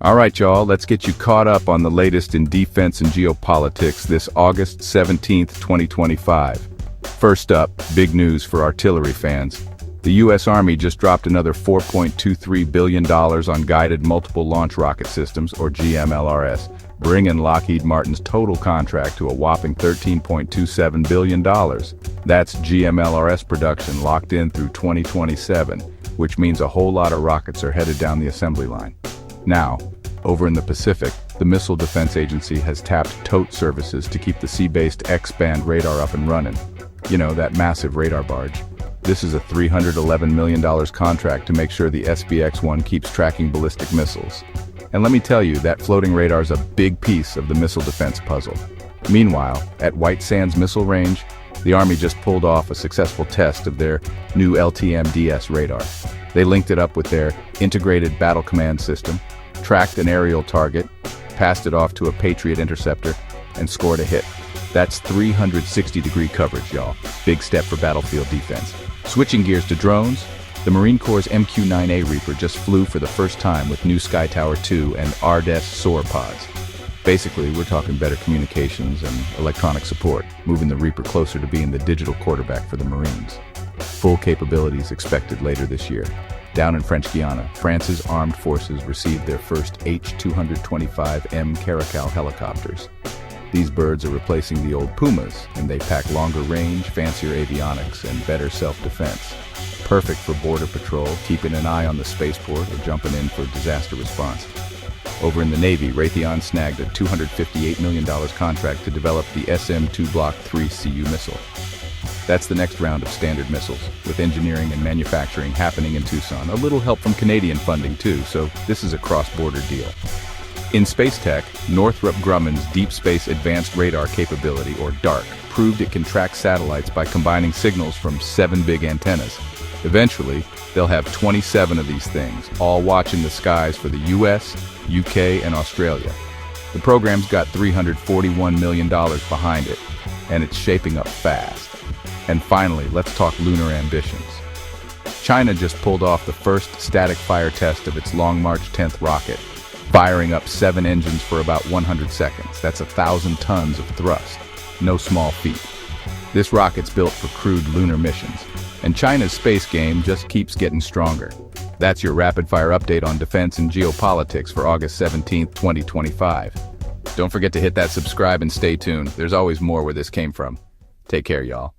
All right, y'all, let's get you caught up on the latest in defense and geopolitics this August 17th, 2025. First up, big news for artillery fans. The U.S. Army just dropped another $4.23 billion on Guided Multiple Launch Rocket Systems, or GMLRS, bringing Lockheed Martin's total contract to a whopping $13.27 billion. That's GMLRS production locked in through 2027, which means a whole lot of rockets are headed down the assembly line. Now, over in the Pacific, the Missile Defense Agency has tapped TOTE Services to keep the sea-based X-band radar up and running. You know, that massive radar barge. This is a $311 million contract to make sure the SBX-1 keeps tracking ballistic missiles. And let me tell you, that floating radar is a big piece of the missile defense puzzle. Meanwhile, at White Sands Missile Range, the Army just pulled off a successful test of their new LTAMDS radar. They linked it up with their Integrated Battle Command System, tracked an aerial target, passed it off to a Patriot interceptor, and scored a hit. That's 360-degree coverage, y'all. Big step for battlefield defense. Switching gears to drones, the Marine Corps' MQ-9A Reaper just flew for the first time with new Sky Tower 2 and RDES soar pods. Basically, we're talking better communications and electronic support, moving the Reaper closer to being the digital quarterback for the Marines. Full capabilities expected later this year. Down in French Guiana, France's armed forces received their first H225M Caracal helicopters. These birds are replacing the old Pumas, and they pack longer range, fancier avionics, and better self-defense. Perfect for border patrol, keeping an eye on the spaceport, or jumping in for disaster response. Over in the Navy, Raytheon snagged a $258 million contract to develop the SM-2 Block IIICU missile. That's the next round of standard missiles, with engineering and manufacturing happening in Tucson. A little help from Canadian funding too, so this is a cross-border deal. In space tech, Northrop Grumman's Deep Space Advanced Radar Capability, or DARC, proved it can track satellites by combining signals from 7 big antennas. Eventually, they'll have 27 of these things, all watching the skies for the US, UK, and Australia. The program's got $341 million behind it, and it's shaping up fast. And finally, let's talk lunar ambitions. China just pulled off the first static fire test of its Long March 10th rocket, firing up 7 engines for about 100 seconds. That's 1,000 tons of thrust. No small feat. This rocket's built for crewed lunar missions, and China's space game just keeps getting stronger. That's your rapid-fire update on defense and geopolitics for August 17th, 2025. Don't forget to hit that subscribe and stay tuned. There's always more where this came from. Take care, y'all.